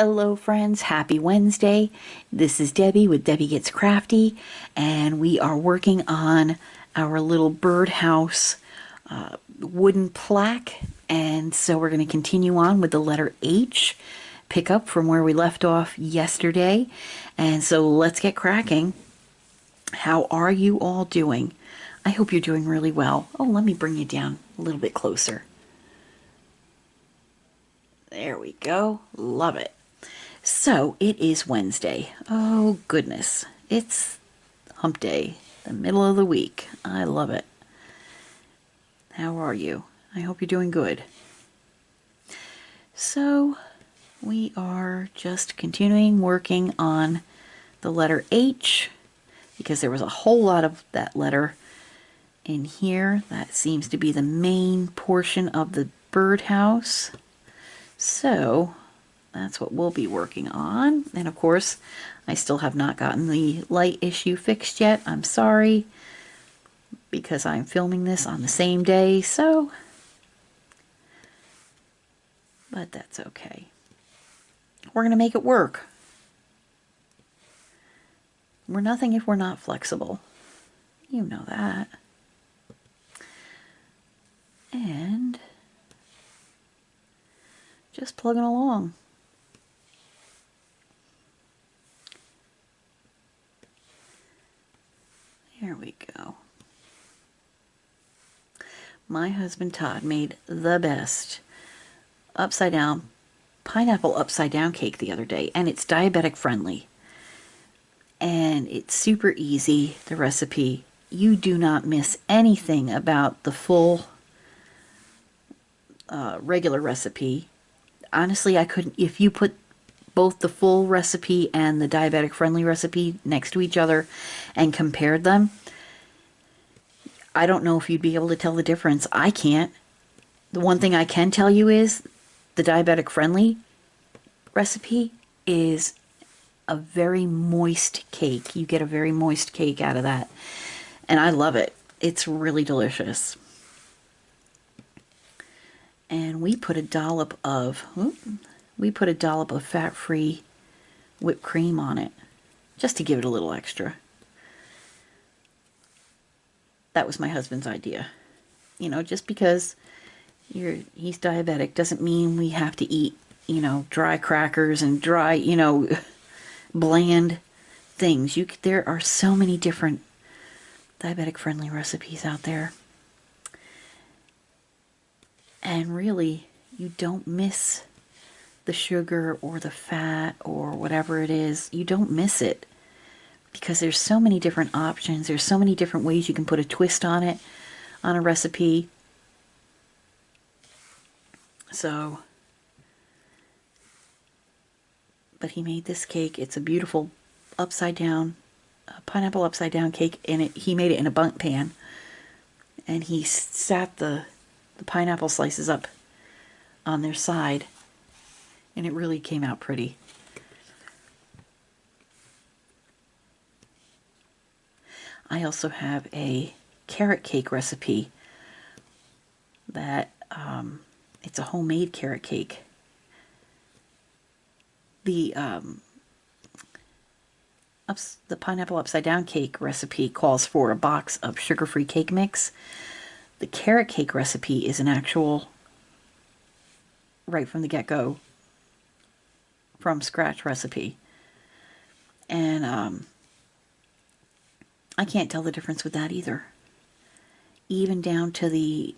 Hello friends, happy Wednesday. This is Debbie with Debbie Gets Crafty, and we are working on our little birdhouse wooden plaque. And so we're going to continue on with the letter H, pick up from where we left off yesterday. And so let's get cracking. How are you all doing? I hope you're doing really well. Oh, let me bring you down a little bit closer. There we go. Love it. So it is Wednesday. Oh goodness. It's hump day, the middle of the week. I love it. How are you? I hope you're doing good. So we are just continuing working on the letter H because there was a whole lot of that letter in here. That seems to be the main portion of the birdhouse. So that's what we'll be working on. And of course, I still have not gotten the light issue fixed yet. I'm sorry, because I'm filming this on the same day, but that's okay. We're going to make it work. We're nothing if we're not flexible. You know that. And just plugging along. There we go. My husband Todd made the best pineapple upside down cake the other day, and it's diabetic friendly. And it's super easy, the recipe. You do not miss anything about the full regular recipe. Honestly, I couldn't, if you put both the full recipe and the diabetic friendly recipe next to each other and compared them, I don't know if you'd be able to tell the difference. I can't. The one thing I can tell you is the diabetic friendly recipe is a very moist cake. You get a very moist cake out of that. And I love it. It's really delicious. And we put a dollop of fat-free whipped cream on it, just to give it a little extra. That was my husband's idea. You know, just because he's diabetic doesn't mean we have to eat, dry crackers and dry, bland things. There are so many different diabetic friendly recipes out there. And really, you don't miss the sugar or the fat or whatever it is. You don't miss it because there's so many different options. There's so many different ways you can put a twist on it, on a recipe. So, but he made this cake. It's a beautiful pineapple upside down cake, and he made it in a bundt pan. And he sat the pineapple slices up on their side, and it really came out pretty. I also have a carrot cake recipe that it's a homemade carrot cake. The pineapple upside down cake recipe calls for a box of sugar-free cake mix. The carrot cake recipe is an actual, right from the get-go, from scratch recipe. And I can't tell the difference with that either. Even down to the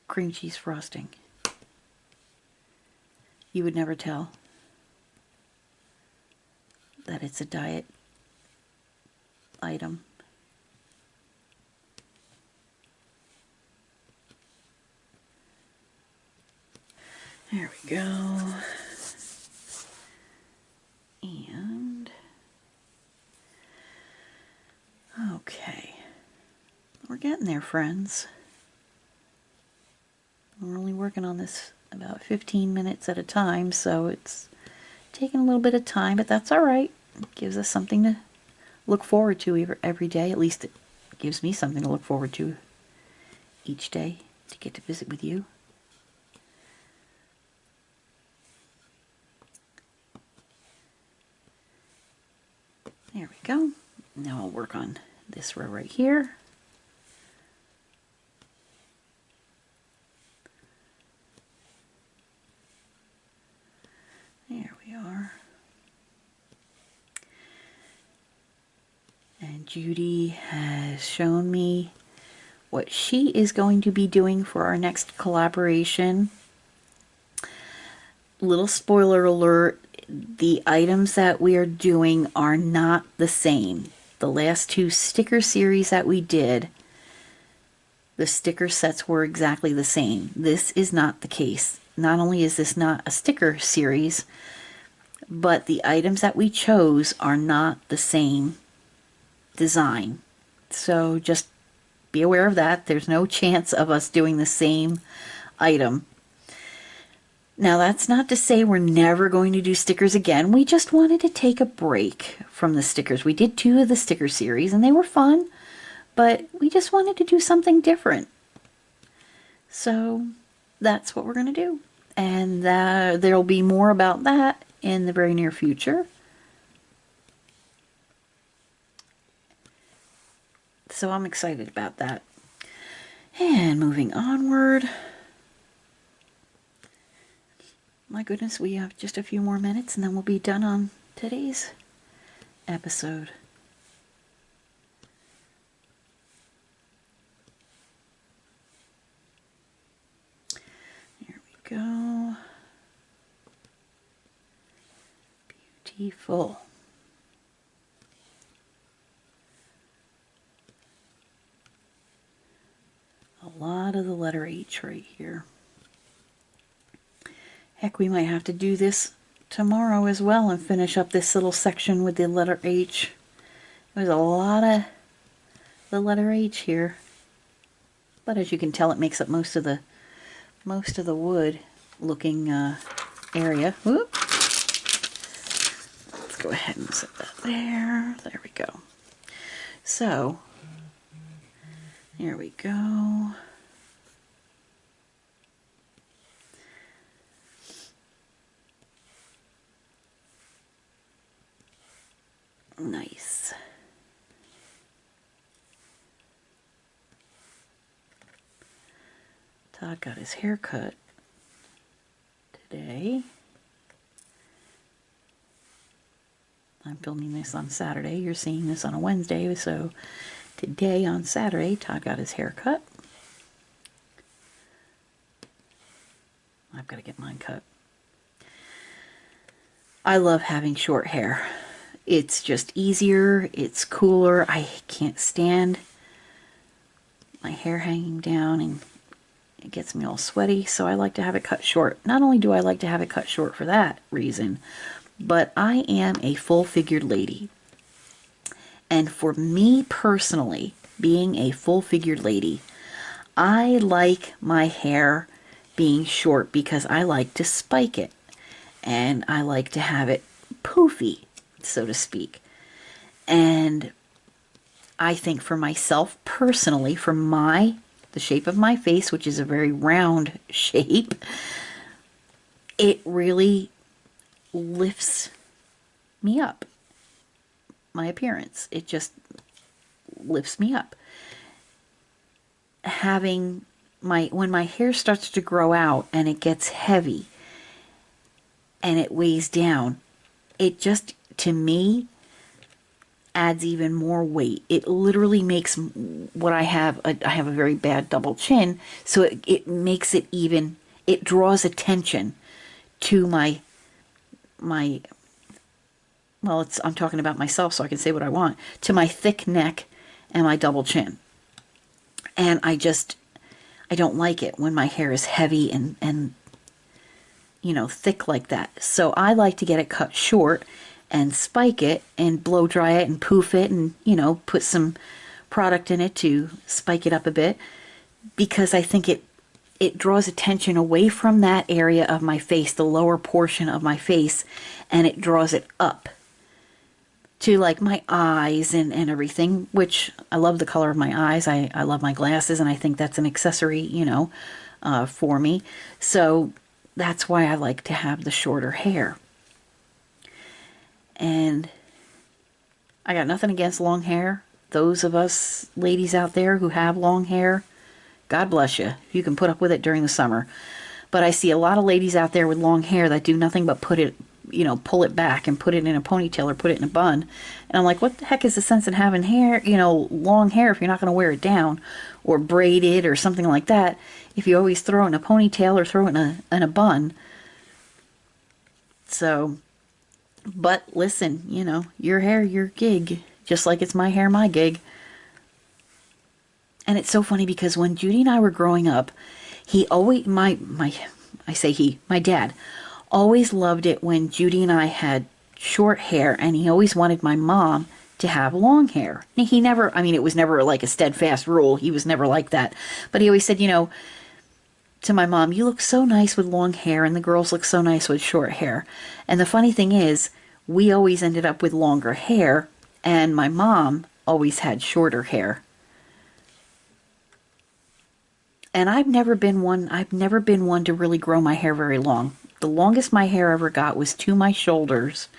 cream cheese frosting. You would never tell that it's a diet item. There we go. And okay, we're getting there, friends. We're only working on this about 15 minutes at a time, so it's taking a little bit of time, but that's all right. It gives us something to look forward to every day. At least it gives me something to look forward to each day. to get to visit with you. There we go. Now I'll work on this row right here. There we are. And Judy has shown me what she is going to be doing for our next collaboration. Little spoiler alert, the items that we are doing are not the same. The last two sticker series that we did, the sticker sets were exactly the same. This is not the case. Not only is this not a sticker series, but the items that we chose are not the same design. So just be aware of that. There's no chance of us doing the same item. Now, that's not to say we're never going to do stickers again. We just wanted to take a break from the stickers. We did 2 of the sticker series and they were fun, but we just wanted to do something different. So that's what we're going to do. And there'll be more about that in the very near future. So I'm excited about that. And moving onward. My goodness, we have just a few more minutes and then we'll be done on today's episode. There we go. Beautiful. A lot of the letter H right here. Heck, we might have to do this tomorrow as well and finish up this little section with the letter H. There's a lot of the letter H here. But as you can tell, it makes up most of the wood looking area. Whoop. Let's go ahead and set that there. There we go. So, here we go. Nice. Todd got his hair cut today. I'm filming this on Saturday. You're seeing this on a Wednesday, so today on Saturday, Todd got his hair cut. I've got to get mine cut. I love having short hair. It's just easier, it's cooler. I can't stand my hair hanging down and it gets me all sweaty, so I like to have it cut short. Not only do I like to have it cut short for that reason, but I am a full-figured lady. And for me personally, being a full-figured lady, I like my hair being short because I like to spike it. And I like to have it poofy, so to speak. And I think for myself personally, for the shape of my face, which is a very round shape, it really lifts me up. My appearance, it just lifts me up. Having when my hair starts to grow out and it gets heavy and it weighs down, it just, to me, adds even more weight. It literally makes what I have a very bad double chin, so it makes it even, it draws attention to my well, I'm talking about myself, so I can say what I want, to my thick neck and my double chin. And I don't like it when my hair is heavy and you know, thick like that. So I like to get it cut short and spike it and blow dry it and poof it and, you know, put some product in it to spike it up a bit, because I think it draws attention away from that area of my face, the lower portion of my face, and it draws it up. to like my eyes and everything, which I love the color of my eyes. I love my glasses, and I think that's an accessory, for me. So that's why I like to have the shorter hair. And I got nothing against long hair. Those of us ladies out there who have long hair, God bless you. You can put up with it during the summer. But I see a lot of ladies out there with long hair that do nothing but put it, pull it back and put it in a ponytail or put it in a bun. And I'm like, what the heck is the sense in having hair, long hair if you're not going to wear it down or braid it or something like that? If you always throw it in a ponytail or throw it in a bun. So, but listen, your hair, your gig, just like it's my hair, my gig. And it's so funny because when Judy and I were growing up, he always, my dad always loved it when Judy and I had short hair, and he always wanted my mom to have long hair. He never, it was never like a steadfast rule. He was never like that. But he always said, to my mom, you look so nice with long hair, and the girls look so nice with short hair. And the funny thing is, we always ended up with longer hair, and my mom always had shorter hair. And I've never been one to really grow my hair very long. The longest my hair ever got was to my shoulders,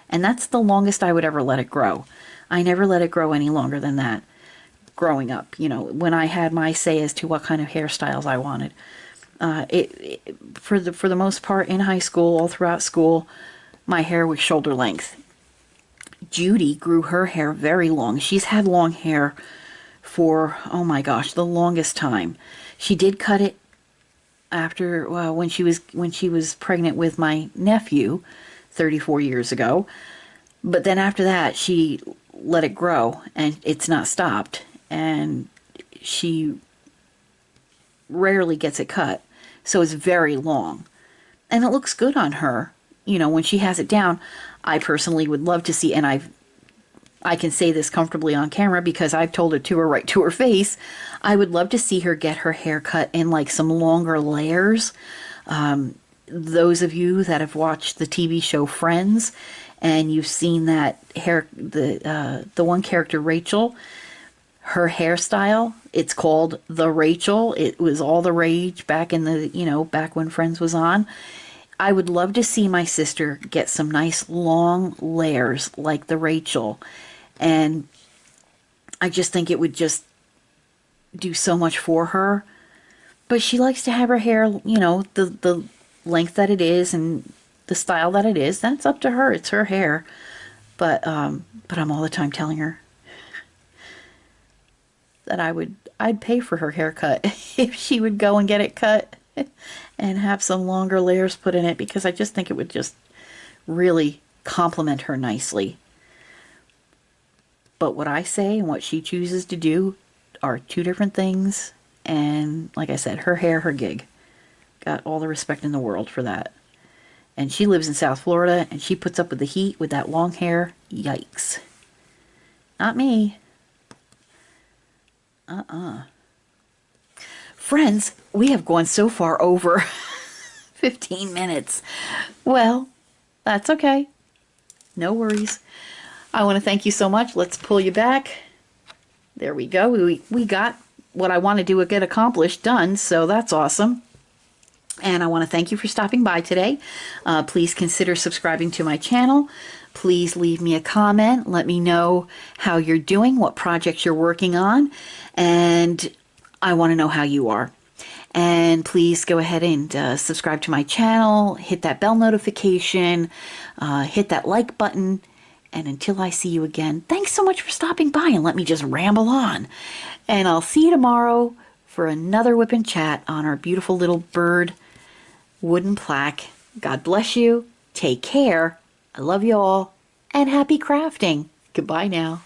and that's the longest I would ever let it grow. I never let it grow any longer than that growing up, when I had my say as to what kind of hairstyles I wanted. For the most part in high school, all throughout school, my hair was shoulder length. Judy grew her hair very long. She's had long hair for, oh my gosh, the longest time. She did cut it after when she was pregnant with my nephew 34 years ago. But then after that, she let it grow, and it's not stopped. And she rarely gets it cut, so it's very long. And it looks good on her, when she has it down. I personally would love to see, and I can say this comfortably on camera because I've told it to her right to her face. I would love to see her get her hair cut in like some longer layers. Those of you that have watched the TV show Friends, and you've seen that hair, the one character Rachel, her hairstyle, it's called the Rachel. It was all the rage back in back when Friends was on. I would love to see my sister get some nice long layers like the Rachel. And I just think it would just do so much for her. But she likes to have her hair, the length that it is and the style that it is. That's up to her. It's her hair. But I'm all the time telling her that I'd pay for her haircut if she would go and get it cut and have some longer layers put in it, because I just think it would just really complement her nicely. But what I say and what she chooses to do are two different things. And like I said, her hair, her gig. Got all the respect in the world for that. And she lives in South Florida, and she puts up with the heat with that long hair. Yikes. Not me. Friends, we have gone so far over 15 minutes. Well, that's okay. No worries. I want to thank you so much. Let's pull you back. There we go. We got what I wanted to get accomplished done, so that's awesome. And I want to thank you for stopping by today. Please consider subscribing to my channel. Please leave me a comment. Let me know how you're doing, what projects you're working on, and I want to know how you are. And please go ahead and subscribe to my channel, hit that bell notification, hit that like button. And until I see you again, thanks so much for stopping by, and let me just ramble on. And I'll see you tomorrow for another WIP and Chat on our beautiful little bird wooden plaque. God bless you. Take care. I love you all. And happy crafting. Goodbye now.